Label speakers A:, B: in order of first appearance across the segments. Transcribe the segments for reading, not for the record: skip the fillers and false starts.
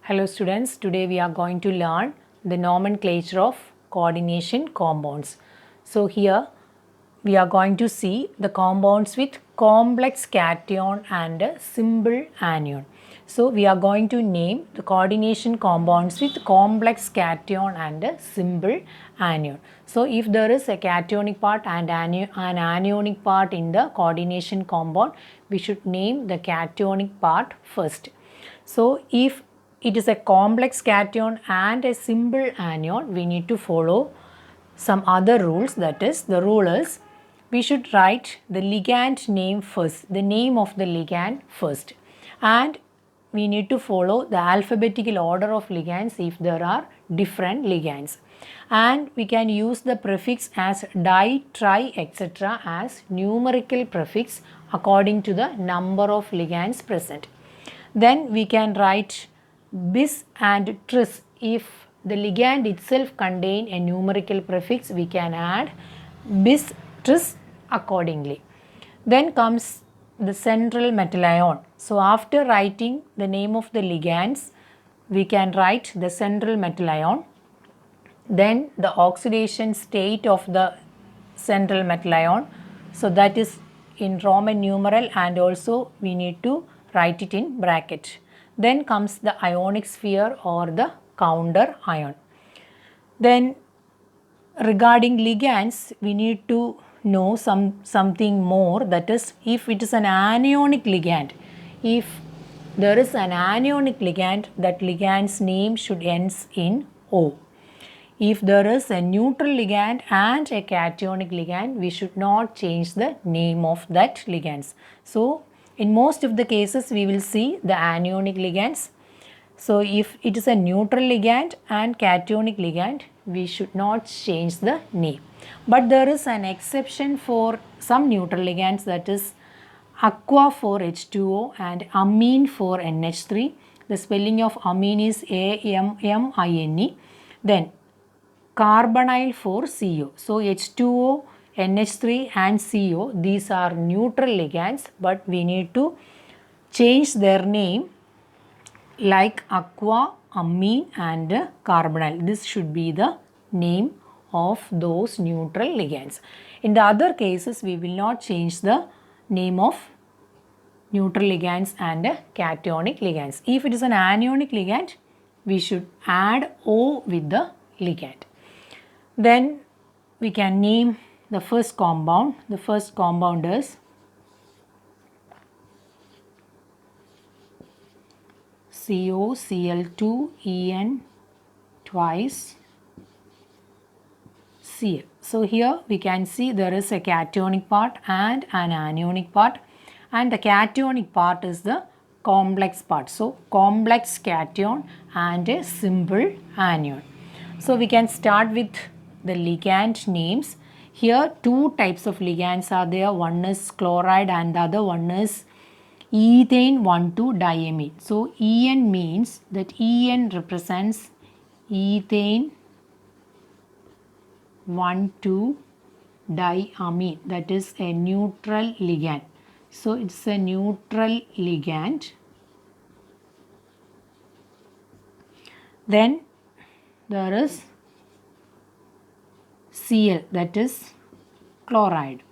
A: Hello students, today we are going to learn the nomenclature of coordination compounds. So here we are going to see the compounds with complex cation and a simple anion. So we are going to name the coordination compounds with complex cation and a simple anion. So if there is a cationic part and an anionic part in the coordination compound, we should name the cationic part first. So if it is a complex cation and a simple anion, we need to follow some other rules. That is, the rule is we should write the ligand name first, the name of the ligand first, and we need to follow the alphabetical order of ligands if there are different ligands, and we can use the prefix as di, tri, etc. as numerical prefix according to the number of ligands present. Then we can write bis and tris. If the ligand itself contain a numerical prefix, we can add bis tris accordingly. Then comes the central metal ion. So after writing the name of the ligands, we can write the central metal ion. Then the oxidation state of the central metal ion. So that is in Roman numeral, and also we need to write it in bracket. Then comes the ionic sphere or the counter ion. Then regarding ligands, we need to know something more, that is, if it is an anionic ligand, if there is an anionic ligand, that ligand's name should ends in O. If there is a neutral ligand and a cationic ligand, we should not change the name of that ligands. So in most of the cases we will see the anionic ligands. So if it is a neutral ligand and cationic ligand, we should not change the name. But there is an exception for some neutral ligands, that is aqua for H2O and amine for NH3. The spelling of amine is AMMINE. Then carbonyl for CO. So H2O, NH3 and CO, these are neutral ligands, but we need to change their name like aqua, amine and carbonyl. This should be the name of those neutral ligands. In the other cases, we will not change the name of neutral ligands and cationic ligands. If it is an anionic ligand, we should add O with the ligand. Then we can name the first compound. The first compound is COCl2En twice Cl. So here we can see there is a cationic part and an anionic part, and the cationic part is the complex part. So complex cation and a simple anion. So we can start with the ligand names. Here two types of ligands are there. One is chloride and the other one is ethane 1,2-diamine. So En means that En represents ethane 1,2-diamine, that is a neutral ligand. So it's a neutral ligand. Then there is Cl, that is chloride.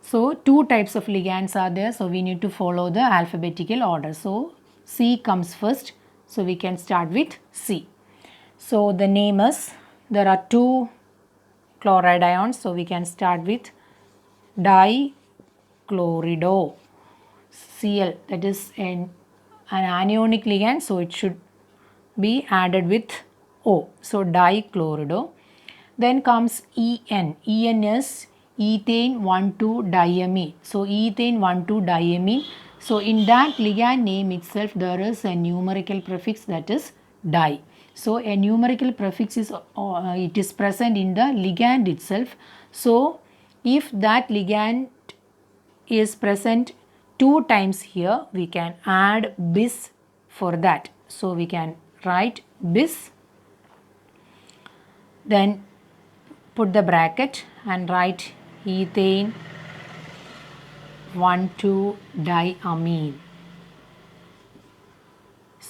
A: So two types of ligands are there, so we need to follow the alphabetical order. So C comes first, so we can start with C. So the name is, there are two chloride ions, so we can start with dichlorido. Cl, that is an anionic ligand, so it should be added with O. So dichlorido. Then comes En. En is ethane 1,2-diamine. So ethane 1,2-diamine. So in that ligand name itself there is a numerical prefix, that is di. So a numerical prefix is it is present in the ligand itself. So if that ligand is present two times here, we can add bis for that. So we can write bis, then put the bracket and write ethane 1,2-diamine.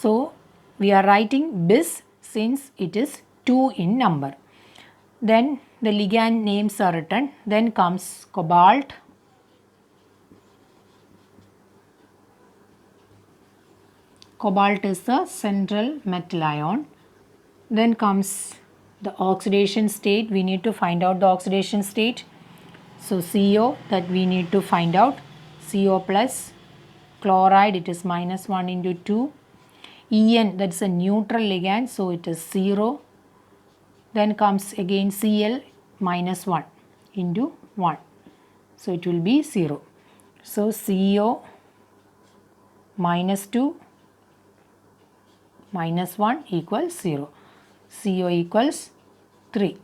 A: So we are writing bis since it is 2 in number. Then the ligand names are written. Then comes cobalt. Cobalt is the central metal ion. Then comes the oxidation state. We need to find out the oxidation state. So CO, that we need to find out. CO plus chloride, it is minus 1 into 2. En, that is a neutral ligand, so it is 0. Then comes again Cl minus 1 into 1. So it will be 0. So CO minus 2 minus 1 equals 0. CO equals 3.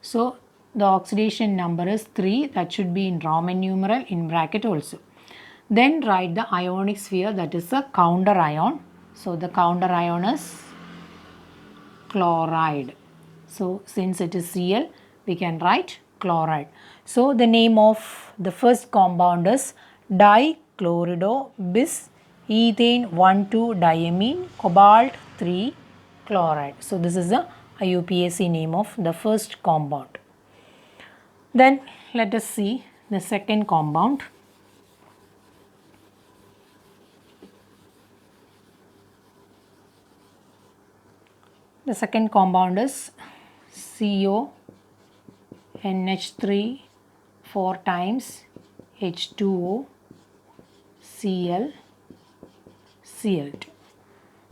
A: So the oxidation number is 3. That should be in Roman numeral in bracket also. Then write the ionic sphere, that is a counter ion. So the counter ion is chloride. So since it is Cl, we can write chloride. So the name of the first compound is dichlorido bis ethane 1,2-diamine cobalt 3 chloride. So this is the IUPAC name of the first compound. Then let us see the second compound. The second compound is CO NH3 4 times H2O Cl Cl2.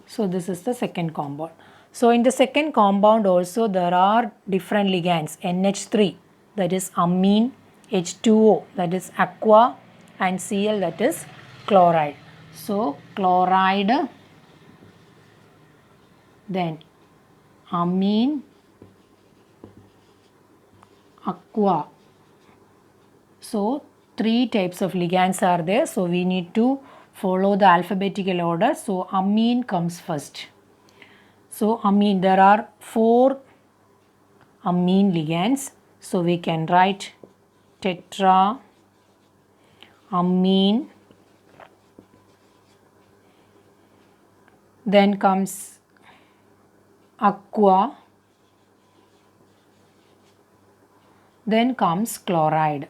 A: So this is the second compound. So in the second compound also there are different ligands. NH3, that is amine, H2O, that is aqua, and Cl, that is chloride. So chloride, then amine, aqua. So 3 types of ligands are there. So we need to follow the alphabetical order. So amine comes first. So amine, there are 4 amine ligands. So we can write tetra amine. Then comes aqua. Then comes chloride.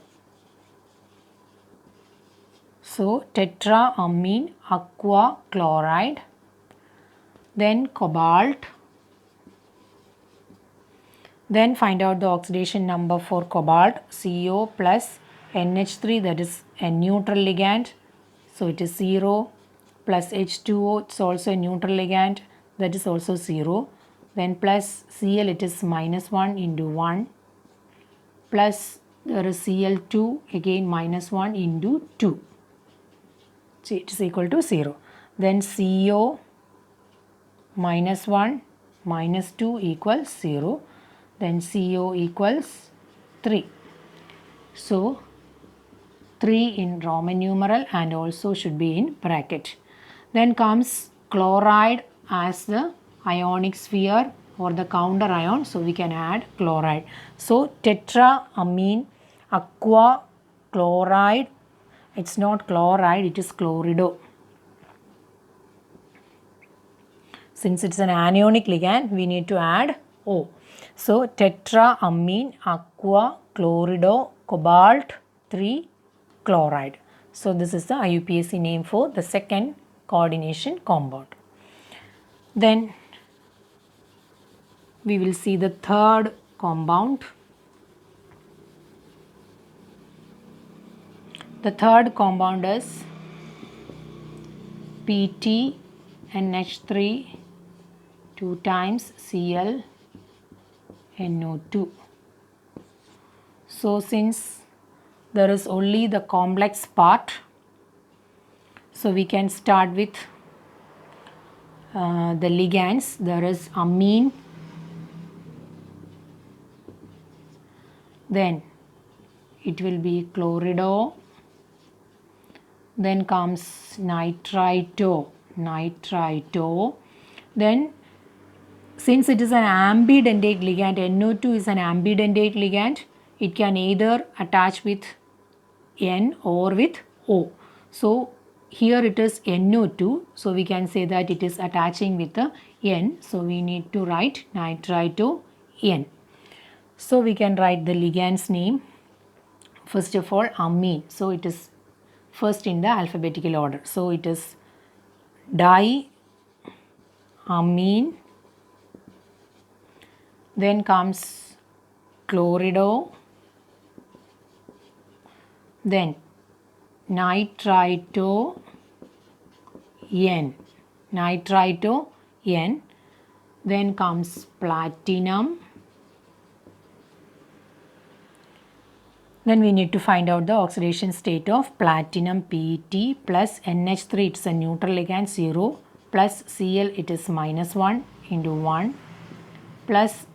A: So tetra amine, aqua, chloride. Then cobalt. Then find out the oxidation number for cobalt. CO plus NH3, that is a neutral ligand. So it is 0, plus H2O, it's also a neutral ligand, that is also 0. Then plus Cl, it is minus 1 into 1. Plus there is Cl2, again minus 1 into 2. So it is equal to 0. Then CO minus 1 minus 2 equals 0. Then CO equals 3. So 3 in Roman numeral and also should be in bracket. Then comes chloride as the ionic sphere or the counter ion. So we can add chloride. So tetraamine, aqua, chloride. It's not chloride, it is chlorido. Since it's an anionic ligand, we need to add O. So tetraamine, aqua, chlorido, cobalt 3 chloride. So this is the IUPAC name for the second coordination compound. Then we will see the third compound. The third compound is PT NH3 2 times Cl NO2. So since there is only the complex part, so we can start with the ligands. There is amine, then it will be chlorido, then comes nitrito, then since it is an ambidentate ligand, NO2 is an ambidentate ligand, it can either attach with N or with O. So here it is NO2, so we can say that it is attaching with the N, so we need to write nitrito N. So we can write the ligand's name. First of all, amine, so it is first in the alphabetical order, so it is diamine, then comes chlorido, then nitrito N, then comes platinum. Then we need to find out the oxidation state of platinum Pt plus NH3, it's a neutral ligand 0, plus Cl, it is minus 1 into 1, plus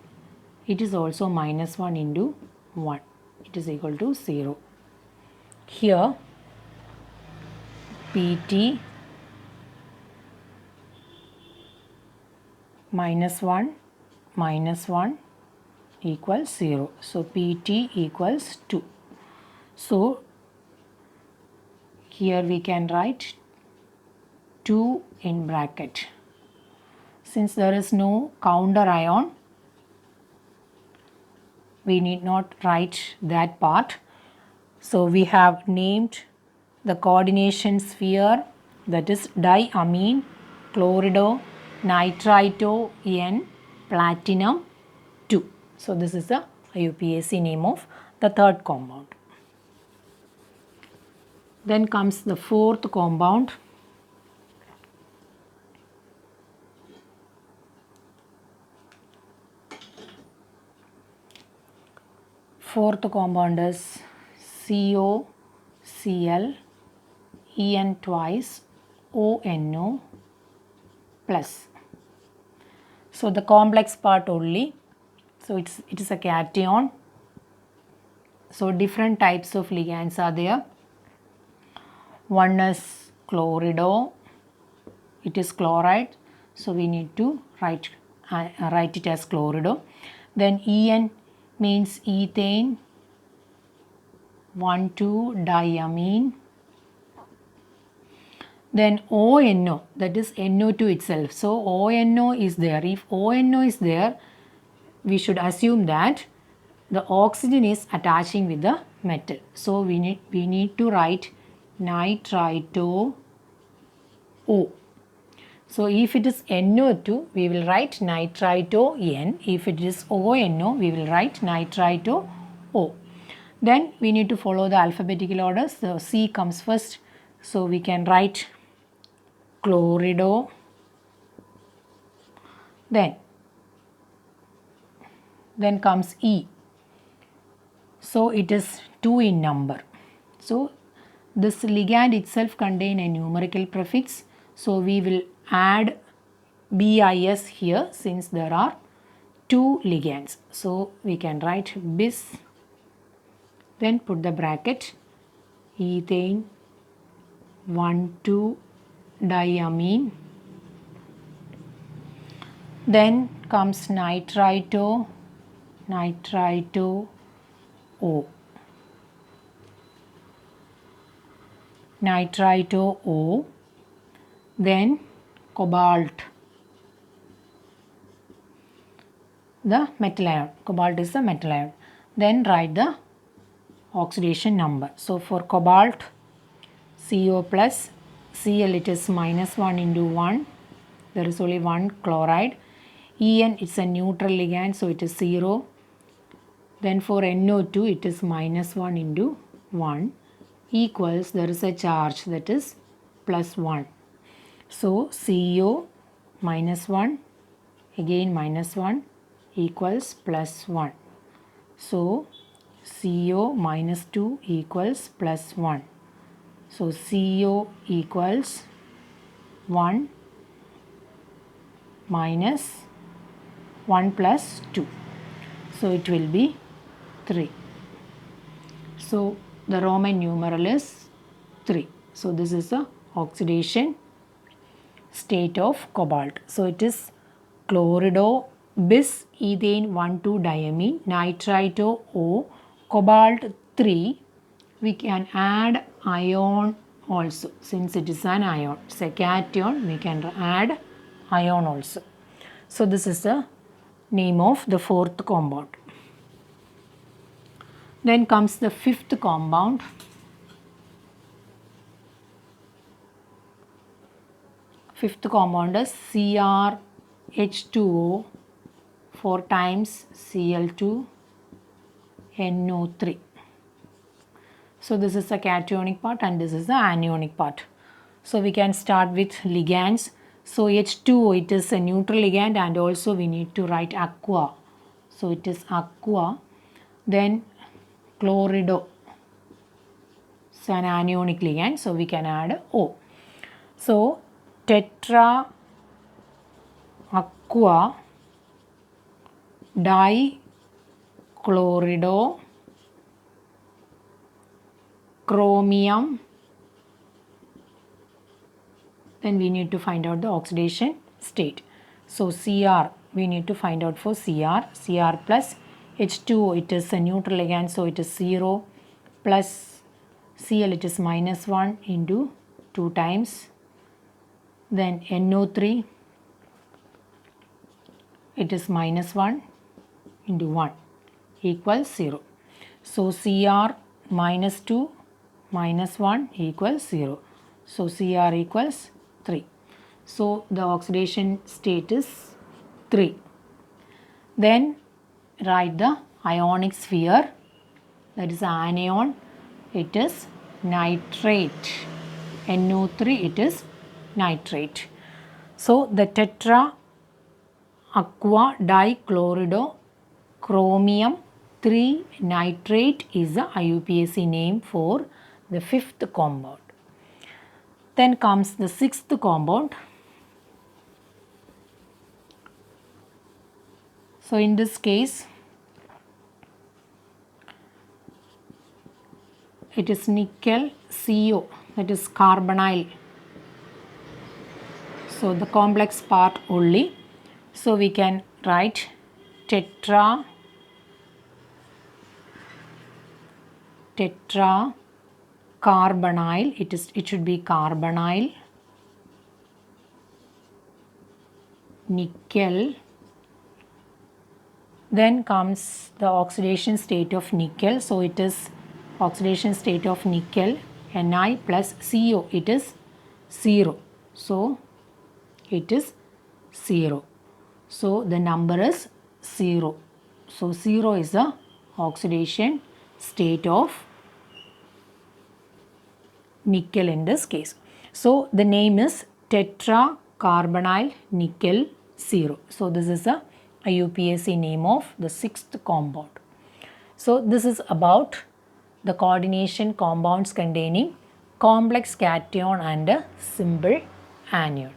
A: it is also minus 1 into 1, it is equal to 0. Here Pt minus 1 equals 0. So Pt equals 2. So here we can write 2 in bracket. Since there is no counter ion, we need not write that part. So we have named the coordination sphere, that is diamine, chlorido, nitrito N, platinum 2. So this is the IUPAC name of the third compound. Then comes the fourth compound. Fourth compound is COCl, En twice, ONO plus. So the complex part only. So it is a cation. So different types of ligands are there. One is chlorido, it is chloride, so we need to write it as chlorido. Then En means ethane, 1,2-diamine. Then ONO, that is NO2 itself. So ONO is there. If ONO is there, we should assume that the oxygen is attaching with the metal. So we need to write nitrito O. So if it is NO2, we will write nitrito N. If it is ONO, we will write nitrito O. Then we need to follow the alphabetical order. So C comes first. So we can write chlorido. Then comes E. So it is 2 in number. So this ligand itself contains a numerical prefix. So we will add BIS here since there are 2 ligands. So we can write bis, then put the bracket, ethane, 1,2-diamine. Then comes nitrito O. Nitrito O. Then cobalt, the metal ion. Cobalt is the metal ion. Then write the oxidation number. So for cobalt, CO plus, Cl it is minus 1 into 1. There is only one chloride. En it's a neutral ligand, so it is 0. Then for NO2 it is minus 1 into 1 equals, there is a charge, that is plus 1. So CO minus 1, again minus 1 equals plus 1. So CO minus 2 equals plus 1. So CO equals 1 minus 1 plus 2. So it will be 3. So the Roman numeral is 3. So this is the oxidation state of cobalt. So it is chlorido, bis, ethane, 1,2-diamine, nitrito O, cobalt 3. We can add ion also, since it is an ion. It's a cation, we can add ion also. So this is the name of the fourth compound. Then comes the fifth compound. Fifth compound is CrH2O 4 times Cl2 NO3. So this is the cationic part and this is the anionic part. So we can start with ligands. So H2O, it is a neutral ligand, and also we need to write aqua. So it is aqua. Then chlorido. It's an anionic ligand, so we can add O. So tetra aqua dichlorido chromium. Then we need to find out the oxidation state. So Cr, we need to find out for Cr. Cr plus H2O, it is a neutral ligand, so it is 0, plus Cl, it is -1 into 2 times. Then NO3, it is -1 into 1 equals 0. So Cr -2 -1 equals 0. So Cr equals 3. So the oxidation state is 3. Then write the ionic sphere, that is anion, it is nitrate. NO3, it is nitrate. So the tetra aqua dichlorido chromium 3 nitrate is the IUPAC name for the fifth compound. Then comes the sixth compound. So in this case, it is nickel CO, that is carbonyl. So the complex part only. So we can write tetra carbonyl, it should be carbonyl nickel. Then comes the oxidation state of nickel. So it is oxidation state of nickel Ni plus CO, it is 0. So it is 0. So the number is 0. So 0 is the oxidation state of nickel in this case. So the name is tetracarbonyl nickel 0. So this is the IUPAC name of the sixth compound. So this is about the coordination compounds containing complex cation and a simple anion.